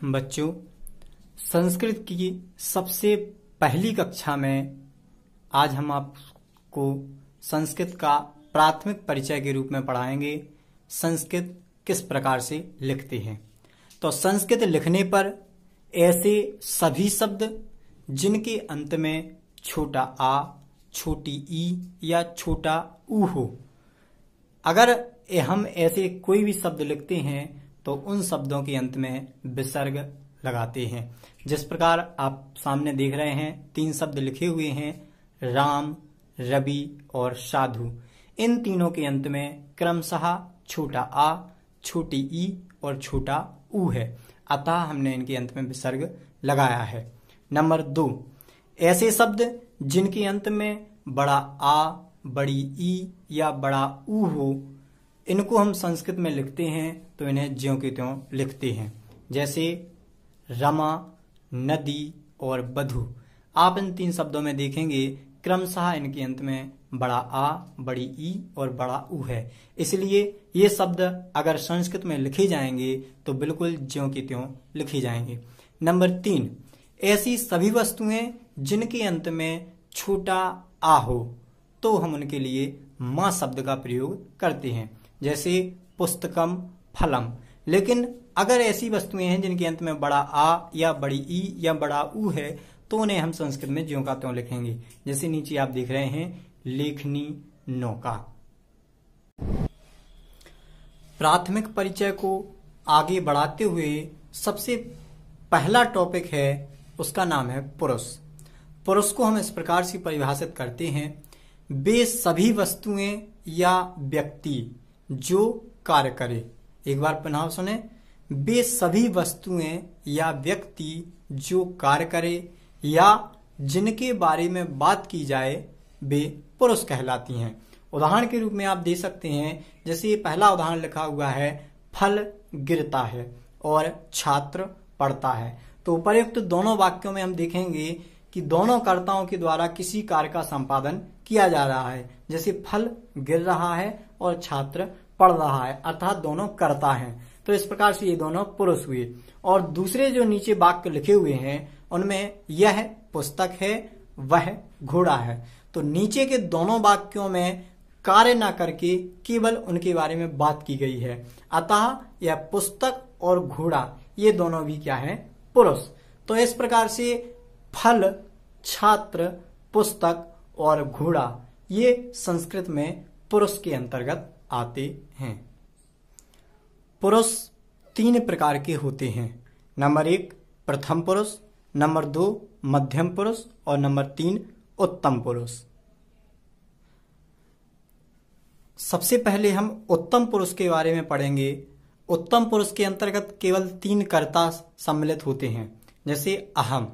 बच्चों, संस्कृत की सबसे पहली कक्षा में आज हम आपको संस्कृत का प्राथमिक परिचय के रूप में पढ़ाएंगे। संस्कृत किस प्रकार से लिखते हैं। तो संस्कृत लिखने पर ऐसे सभी शब्द जिनके अंत में छोटा आ, छोटी ई या छोटा ऊ हो, अगर हम ऐसे कोई भी शब्द लिखते हैं तो उन शब्दों के अंत में विसर्ग लगाते हैं। जिस प्रकार आप सामने देख रहे हैं, 3 शब्द लिखे हुए हैं, राम, रवि और साधु। इन तीनों के अंत में क्रमशः छोटा आ, छोटी ई और छोटा ऊ है, अतः हमने इनके अंत में विसर्ग लगाया है। नंबर 2, ऐसे शब्द जिनके अंत में बड़ा आ, बड़ी ई या बड़ा ऊ हो, इनको हम संस्कृत में लिखते हैं तो इन्हें ज्यों के त्यों लिखते हैं। जैसे रमा, नदी और बधु। आप इन 3 शब्दों में देखेंगे क्रमशः इनके अंत में बड़ा आ, बड़ी ई और बड़ा ऊ है। इसलिए ये शब्द अगर संस्कृत में लिखे जाएंगे तो बिल्कुल ज्यों के त्यों लिखे जाएंगे। नंबर 3, ऐसी सभी वस्तुएं जिनके अंत में छोटा आ हो तो हम उनके लिए मां शब्द का प्रयोग करते हैं। जैसे पुस्तकम, फलम। लेकिन अगर ऐसी वस्तुएं हैं जिनके अंत में बड़ा आ या बड़ी ई या बड़ा ऊ है तो उन्हें हम संस्कृत में ज्यों का त्यों लिखेंगे। जैसे नीचे आप देख रहे हैं, लेखनी, नौका। प्राथमिक परिचय को आगे बढ़ाते हुए सबसे पहला टॉपिक है, उसका नाम है पुरुष। पुरुष को हम इस प्रकार से परिभाषित करते हैं, वे सभी वस्तुएं या व्यक्ति जो कार्य करे। एक बार पुनः सुने, वे सभी वस्तुएं या व्यक्ति जो कार्य करे या जिनके बारे में बात की जाए वे पुरुष कहलाती हैं। उदाहरण के रूप में आप दे सकते हैं, जैसे पहला उदाहरण लिखा हुआ है, फल गिरता है और छात्र पढ़ता है। तो उपर्युक्त दोनों वाक्यों में हम देखेंगे कि दोनों कर्ताओं के द्वारा किसी कार्य का संपादन किया जा रहा है। जैसे फल गिर रहा है और छात्र पढ़ रहा है, अर्थात दोनों कर्ता हैं। तो इस प्रकार से ये दोनों पुरुष हुए। और दूसरे जो नीचे वाक्य लिखे हुए हैं उनमें यह पुस्तक है, वह घोड़ा है। तो नीचे के दोनों वाक्यों में कार्य न करके केवल उनके बारे में बात की गई है, अतः यह पुस्तक और घोड़ा ये दोनों भी क्या है, पुरुष। तो इस प्रकार से फल, छात्र, पुस्तक और घोड़ा ये संस्कृत में पुरुष के अंतर्गत आते हैं। पुरुष 3 प्रकार के होते हैं। नंबर 1 प्रथम पुरुष, नंबर 2 मध्यम पुरुष और नंबर 3 उत्तम पुरुष। सबसे पहले हम उत्तम पुरुष के बारे में पढ़ेंगे। उत्तम पुरुष के अंतर्गत केवल 3 कर्ता सम्मिलित होते हैं। जैसे अहम,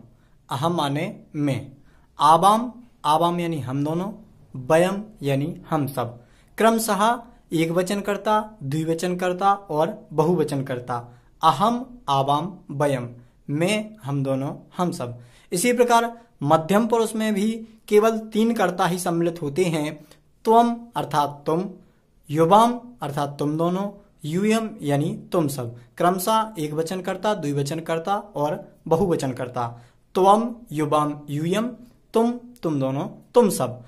अहम माने मैं, आवाम, आवाम यानी हम दोनों, वयम यानी हम सब। क्रमशः एक वचन करता, द्विवचन करता और बहुवचन करता। अहम, आवाम, वयम, मैं, हम दोनों, हम सब। इसी प्रकार मध्यम पुरुष में भी केवल 3 कर्ता ही सम्मिलित होते हैं। त्वम अर्थात तुम, युवाम अर्थात तुम दोनों, यूयम यानी तुम सब। क्रमशः एक वचन करता, द्विवचन करता और बहुवचन करता। त्वम, युवाम, यूयम, तुम दोनों, तुम सब।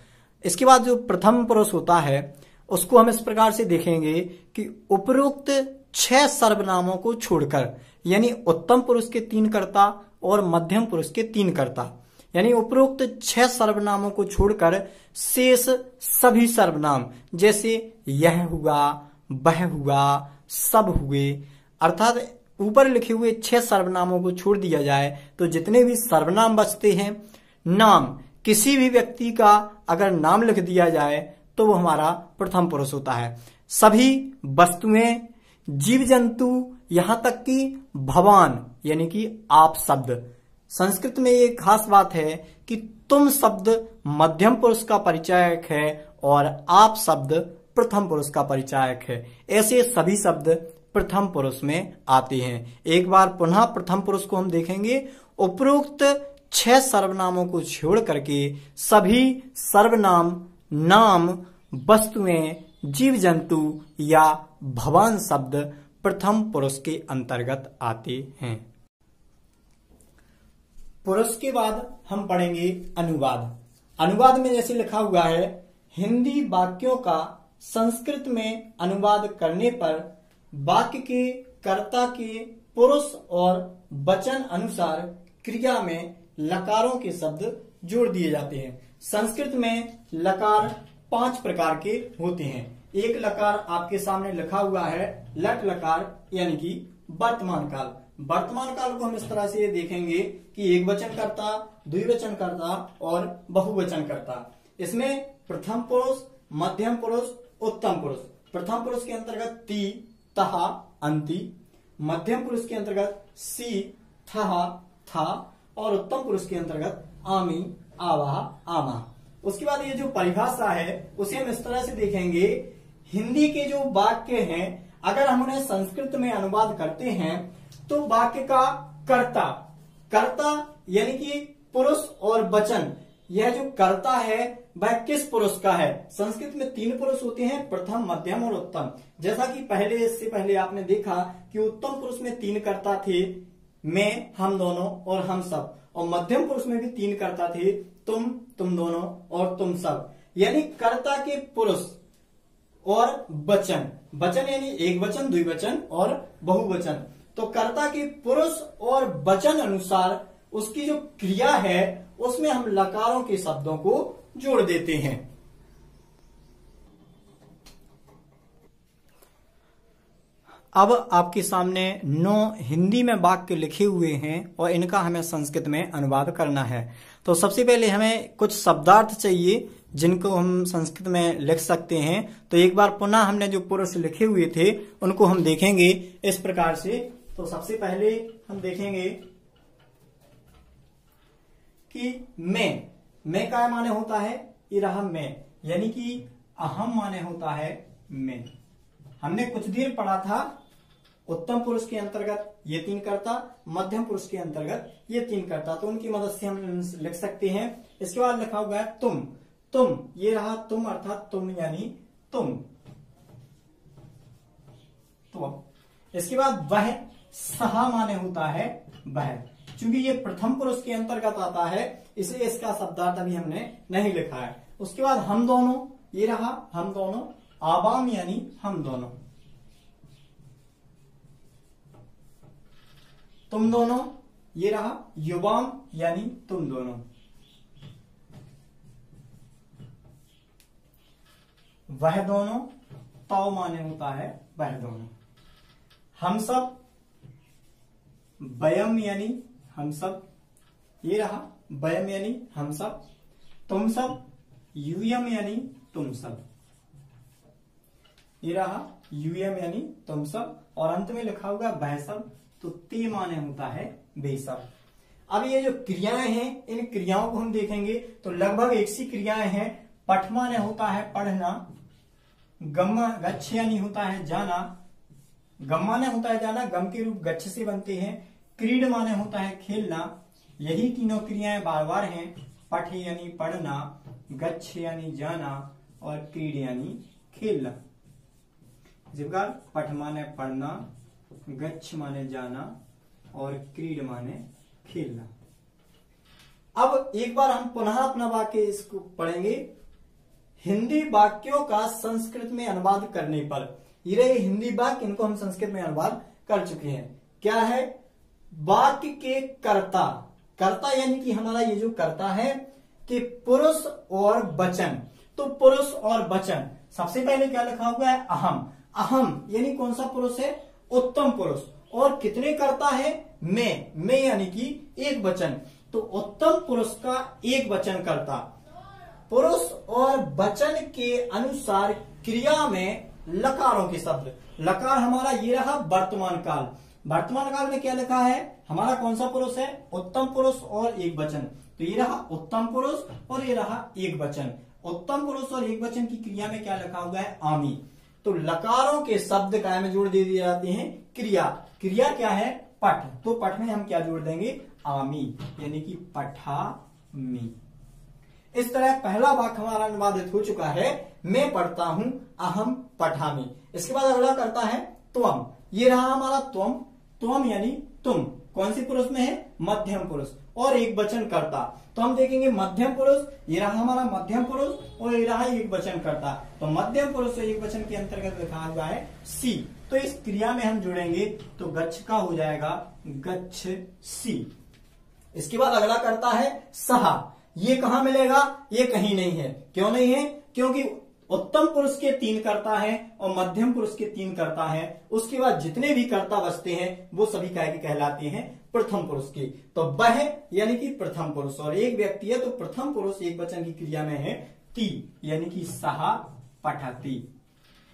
इसके बाद जो प्रथम पुरुष होता है उसको हम इस प्रकार से देखेंगे कि उपरोक्त 6 सर्वनामों को छोड़कर, यानी उत्तम पुरुष के 3 कर्ता और मध्यम पुरुष के 3 कर्ता, यानी उपरोक्त 6 सर्वनामों को छोड़कर शेष सभी सर्वनाम, जैसे यह हुआ, वह हुआ, सब हुए, अर्थात ऊपर लिखे हुए 6 सर्वनामों को छोड़ दिया जाए तो जितने भी सर्वनाम बचते हैं, नाम, किसी भी व्यक्ति का अगर नाम लिख दिया जाए तो वो हमारा प्रथम पुरुष होता है। सभी वस्तुएं, जीव जंतु, यहां तक कि भगवान यानी कि आप शब्द। संस्कृत में एक खास बात है कि तुम शब्द मध्यम पुरुष का परिचायक है और आप शब्द प्रथम पुरुष का परिचायक है। ऐसे सभी शब्द प्रथम पुरुष में आते हैं। एक बार पुनः प्रथम पुरुष को हम देखेंगे। उपरोक्त 6 सर्वनामों को छोड़ करके सभी सर्वनाम, नाम, वस्तुएं, जीव जंतु या भगवान शब्द प्रथम पुरुष के अंतर्गत आते हैं। पुरुष के बाद हम पढ़ेंगे अनुवाद। अनुवाद में जैसे लिखा हुआ है, हिंदी वाक्यों का संस्कृत में अनुवाद करने पर वाक्य के कर्ता के पुरुष और वचन अनुसार क्रिया में लकारों के शब्द जोड़ दिए जाते हैं। संस्कृत में लकार 5 प्रकार के होते हैं। एक लकार आपके सामने लिखा हुआ है लट लकार, यानी कि वर्तमान काल। वर्तमान काल को हम इस तरह से देखेंगे कि एक वचन कर्ता, द्विवचन कर्ता और बहुवचन कर्ता। इसमें प्रथम पुरुष, मध्यम पुरुष, उत्तम पुरुष। प्रथम पुरुष के अंतर्गत ती, तहा, अंति। मध्यम पुरुष के अंतर्गत सी, थहा, था और उत्तम पुरुष के अंतर्गत आमी, आवाह, आमा। उसके बाद ये जो परिभाषा है उसे हम इस तरह से देखेंगे, हिंदी के जो वाक्य हैं अगर हम उन्हें संस्कृत में अनुवाद करते हैं तो वाक्य का कर्ता, कर्ता यानी कि पुरुष और वचन, यह जो कर्ता है वह किस पुरुष का है। संस्कृत में 3 पुरुष होते हैं, प्रथम, मध्यम और उत्तम। जैसा कि इससे पहले आपने देखा कि उत्तम पुरुष में 3 कर्ता थे, मैं, हम दोनों और हम सब। और मध्यम पुरुष में भी 3 कर्ता थे, तुम, तुम दोनों और तुम सब। यानी कर्ता के पुरुष और वचन, वचन यानी एक वचन, द्विवचन और बहुवचन। तो कर्ता के पुरुष और वचन अनुसार उसकी जो क्रिया है उसमें हम लकारों के शब्दों को जोड़ देते हैं। अब आपके सामने 9 हिंदी में वाक्य लिखे हुए हैं और इनका हमें संस्कृत में अनुवाद करना है। तो सबसे पहले हमें कुछ शब्दार्थ चाहिए जिनको हम संस्कृत में लिख सकते हैं। तो एक बार पुनः हमने जो पुरुष लिखे हुए थे उनको हम देखेंगे इस प्रकार से। तो सबसे पहले हम देखेंगे कि मैं का माने होता है ये रहा मैं, यानी कि अहम माने होता है मैं। हमने कुछ देर पढ़ा था उत्तम पुरुष के अंतर्गत ये 3 कर्ता, मध्यम पुरुष के अंतर्गत ये 3 कर्ता, तो उनकी मदद से हम लिख सकते हैं। इसके बाद लिखा हुआ है तुम, तुम ये रहा तुम अर्थात तुम यानी तुम। तो इसके बाद वह, सहा माने होता है वह। चूंकि ये प्रथम पुरुष के अंतर्गत आता है इसलिए इसका शब्दार्थ अभी हमने नहीं लिखा है। उसके बाद हम दोनों, ये रहा हम दोनों। आवाम यानी हम दोनों। तुम दोनों, ये रहा युवाम यानी तुम दोनों। वह दोनों, ताओ माने होता है वह दोनों। हम सब, वयम यानी हम सब, ये रहा वयम यानी हम सब। तुम सब, यूयम यानी तुम सब, ये रहा यूयम यानी तुम सब। और अंत में लिखा होगा वह सब, तो ते माने होता है वे सब। अब ये जो क्रियाएं हैं इन क्रियाओं को हम देखेंगे तो लगभग एक सी क्रियाएं हैं। पठ माने होता है पढ़ना, गम गच्छ यानी होता है जाना, गम माने होता है जाना, गम के रूप गच्छ से बनते हैं। क्रीड माने होता है खेलना। यही तीनों क्रियाएं बार बार हैं, पठ यानी पढ़ना, गच्छ यानी जाना और क्रीड यानी खेलना। इसी प्रकार पठ माने पढ़ना, गच्छ माने जाना और क्रीड माने खेलना। अब एक बार हम पुनः अपना वाक्य इसको पढ़ेंगे। हिंदी वाक्यों का संस्कृत में अनुवाद करने पर, ये रहे हिंदी वाक्य, इनको हम संस्कृत में अनुवाद कर चुके हैं। क्या है? वाक्य के कर्ता, कर्ता यानी कि हमारा ये जो कर्ता है कि पुरुष और वचन। तो पुरुष और वचन, सबसे पहले क्या लिखा हुआ है? अहम। अहम यानी कौन सा पुरुष है? उत्तम पुरुष। और कितने कर्ता है? मैं यानी कि एक वचन। तो उत्तम पुरुष का एक वचन कर्ता। पुरुष और वचन के अनुसार क्रिया में लकारों के शब्द। लकार हमारा ये रहा वर्तमान काल। वर्तमान काल में क्या लिखा है? हमारा कौन सा पुरुष है? उत्तम पुरुष और एक वचन। तो ये रहा उत्तम पुरुष और ये रहा एक वचन। उत्तम पुरुष और एक वचन की क्रिया में क्या लिखा हुआ है? आमी। तो लकारों के शब्द काय में जोड़ दे दिए जाते हैं? क्रिया। क्रिया क्या है? पठ। तो पठ में हम क्या जोड़ देंगे? आमी, यानी कि पठामी। इस तरह पहला वाक्य हमारा अनुवादित हो चुका है, मैं पढ़ता हूं, अहम पठामी। इसके बाद अगला करता है त्वम। ये रहा हमारा त्वम। त्वम यानी तुम। कौन सी पुरुष में है? मध्यम पुरुष। और एक वचन कर्ता। तो हम देखेंगे मध्यम पुरुष, ये रहा हमारा मध्यम पुरुष और ये रहा एक वचन कर्ता। तो मध्यम पुरुष और एक वचन के अंतर्गत लिखा हुआ है सी। तो इस क्रिया में हम जुड़ेंगे तो गच्छ का हो जाएगा गच्छ सी। इसके बाद अगला कर्ता है सहा। ये कहां मिलेगा? ये कहीं नहीं है। क्यों नहीं है? क्योंकि उत्तम पुरुष के 3 कर्ता हैं और मध्यम पुरुष के 3 कर्ता हैं। उसके बाद जितने भी कर्ता बचते हैं वो सभी काय के कहलाते हैं प्रथम पुरुष के। तो वह यानी कि प्रथम पुरुष, और एक व्यक्ति है तो प्रथम पुरुष एक वचन की क्रिया में है ती, यानी कि सहा पठती।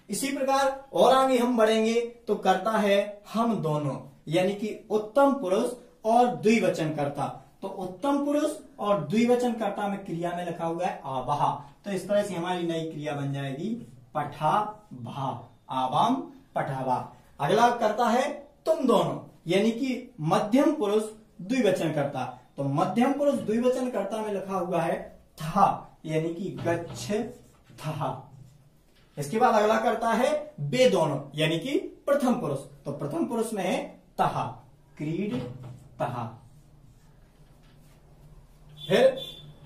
इसी प्रकार और आगे हम बढ़ेंगे तो कर्ता है हम दोनों, यानी कि उत्तम पुरुष और द्विवचन कर्ता। तो उत्तम पुरुष और द्विवचन कर्ता में क्रिया में लिखा हुआ है आवाह। तो इस तरह से हमारी नई क्रिया बन जाएगी पठा भा, आवाम पठावा। अगला कर्ता है तुम दोनों, यानी कि मध्यम पुरुष द्विवचन कर्ता। तो मध्यम पुरुष द्विवचन कर्ता में लिखा हुआ है था, यानी कि गच्छ था। इसके बाद अगला कर्ता है बे दोनों, यानी कि प्रथम पुरुष। तो प्रथम पुरुष में है तहा, क्रीड तहा। फिर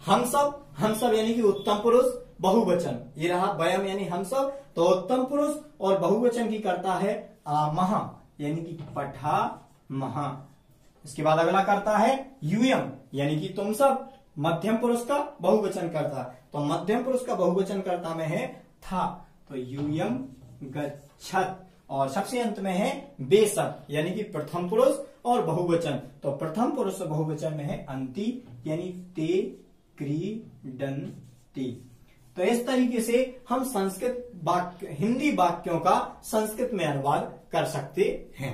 हम सब यानी कि उत्तम पुरुष बहुवचन, ये रहा वयम यानी हम सब। तो उत्तम पुरुष और बहुवचन की करता है महा, यानी कि पठा महा। इसके बाद अगला करता है यूयम, यानी कि तुम सब। मध्यम पुरुष का बहुवचन करता, तो मध्यम पुरुष का बहुवचन करता में है था, तो यूयम गच्छत। और सबसे अंत में है बेसब, यानी कि प्रथम पुरुष और बहुवचन। तो प्रथम पुरुष और बहुवचन में है अंति, यानी ते क्रीडन्ति। तो इस तरीके से हम संस्कृत वाक्य, हिंदी वाक्यों का संस्कृत में अनुवाद कर सकते हैं।